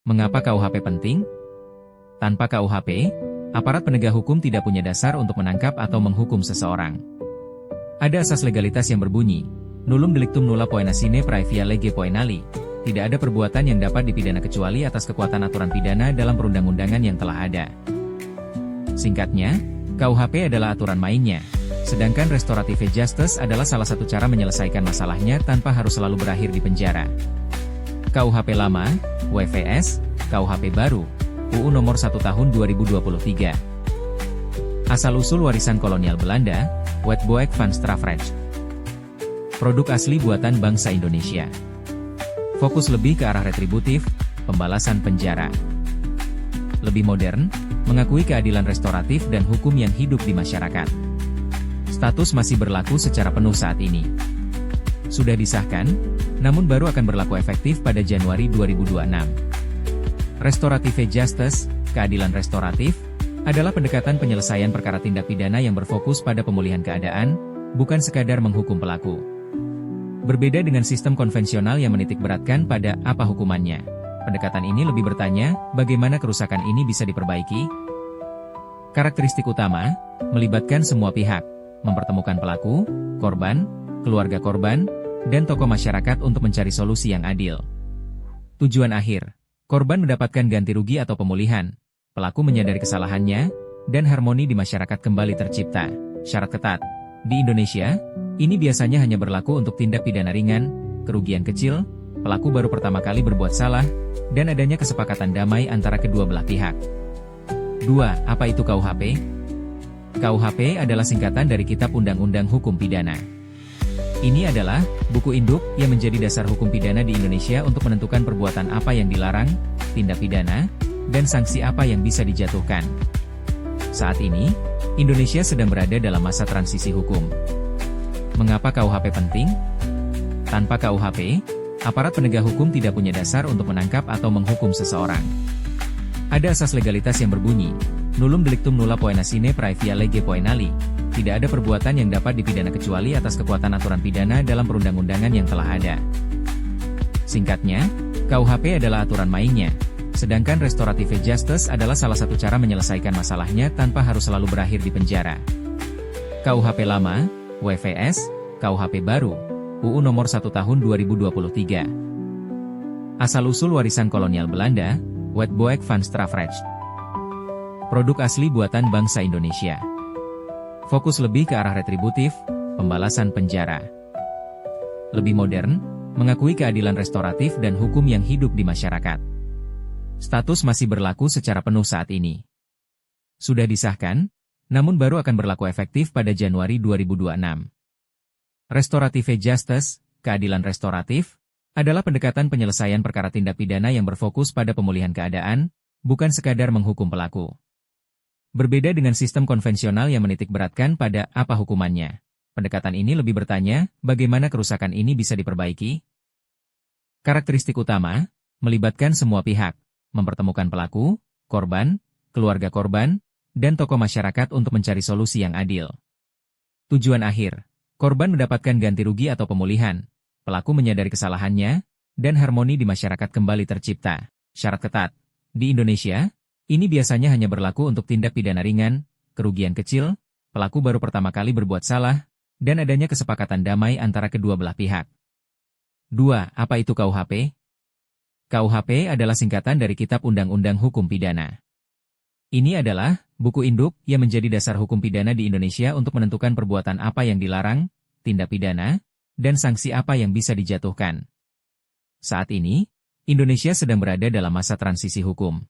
Mengapa KUHP penting? Tanpa KUHP, aparat penegak hukum tidak punya dasar untuk menangkap atau menghukum seseorang. Ada asas legalitas yang berbunyi, nullum delictum nulla poena sine praevia lege poenali. Tidak ada perbuatan yang dapat dipidana kecuali atas kekuatan aturan pidana dalam perundang-undangan yang telah ada. Singkatnya, KUHP adalah aturan mainnya, sedangkan restorative justice adalah salah satu cara menyelesaikan masalahnya tanpa harus selalu berakhir di penjara. KUHP lama, WVS, KUHP baru, UU Nomor 1 Tahun 2023. Asal-usul warisan kolonial Belanda, Wetboek van Strafrecht. Produk asli buatan bangsa Indonesia. Fokus lebih ke arah retributif, pembalasan penjara. Lebih modern, mengakui keadilan restoratif dan hukum yang hidup di masyarakat. Status masih berlaku secara penuh saat ini. Sudah disahkan, namun baru akan berlaku efektif pada Januari 2026. Restorative justice, keadilan restoratif, adalah pendekatan penyelesaian perkara tindak pidana yang berfokus pada pemulihan keadaan, bukan sekadar menghukum pelaku. Berbeda dengan sistem konvensional yang menitikberatkan pada apa hukumannya. Pendekatan ini lebih bertanya, bagaimana kerusakan ini bisa diperbaiki? Karakteristik utama, melibatkan semua pihak, mempertemukan pelaku, korban, keluarga korban, dan tokoh masyarakat untuk mencari solusi yang adil. Tujuan akhir, korban mendapatkan ganti rugi atau pemulihan, pelaku menyadari kesalahannya, dan harmoni di masyarakat kembali tercipta. Syarat ketat. Di Indonesia, ini biasanya hanya berlaku untuk tindak pidana ringan, kerugian kecil, pelaku baru pertama kali berbuat salah, dan adanya kesepakatan damai antara kedua belah pihak. 2. Apa itu KUHP? KUHP adalah singkatan dari Kitab Undang-Undang Hukum Pidana. Ini adalah buku induk yang menjadi dasar hukum pidana di Indonesia untuk menentukan perbuatan apa yang dilarang, tindak pidana, dan sanksi apa yang bisa dijatuhkan. Saat ini, Indonesia sedang berada dalam masa transisi hukum. Mengapa KUHP penting? Tanpa KUHP, aparat penegak hukum tidak punya dasar untuk menangkap atau menghukum seseorang. Ada asas legalitas yang berbunyi, nullum delictum nulla poena sine praevia lege poenali. Tidak ada perbuatan yang dapat dipidana kecuali atas kekuatan aturan pidana dalam perundang-undangan yang telah ada. Singkatnya, KUHP adalah aturan mainnya, sedangkan restorative justice adalah salah satu cara menyelesaikan masalahnya tanpa harus selalu berakhir di penjara. KUHP lama, WVS, KUHP baru, UU Nomor 1 Tahun 2023. Asal-usul warisan kolonial Belanda, Wetboek van Strafrecht. Produk asli buatan bangsa Indonesia. Fokus lebih ke arah retributif, pembalasan penjara. Lebih modern, mengakui keadilan restoratif dan hukum yang hidup di masyarakat. Status masih berlaku secara penuh saat ini. Sudah disahkan, namun baru akan berlaku efektif pada Januari 2026. Restorative justice, keadilan restoratif, adalah pendekatan penyelesaian perkara tindak pidana yang berfokus pada pemulihan keadaan, bukan sekadar menghukum pelaku. Berbeda dengan sistem konvensional yang menitikberatkan pada apa hukumannya. Pendekatan ini lebih bertanya, bagaimana kerusakan ini bisa diperbaiki? Karakteristik utama, melibatkan semua pihak, mempertemukan pelaku, korban, keluarga korban, dan tokoh masyarakat untuk mencari solusi yang adil. Tujuan akhir, korban mendapatkan ganti rugi atau pemulihan, pelaku menyadari kesalahannya, dan harmoni di masyarakat kembali tercipta. Syarat ketat. Di Indonesia, ini biasanya hanya berlaku untuk tindak pidana ringan, kerugian kecil, pelaku baru pertama kali berbuat salah, dan adanya kesepakatan damai antara kedua belah pihak. 2. Apa itu KUHP? KUHP adalah singkatan dari Kitab Undang-Undang Hukum Pidana. Ini adalah buku induk yang menjadi dasar hukum pidana di Indonesia untuk menentukan perbuatan apa yang dilarang, tindak pidana, dan sanksi apa yang bisa dijatuhkan. Saat ini, Indonesia sedang berada dalam masa transisi hukum.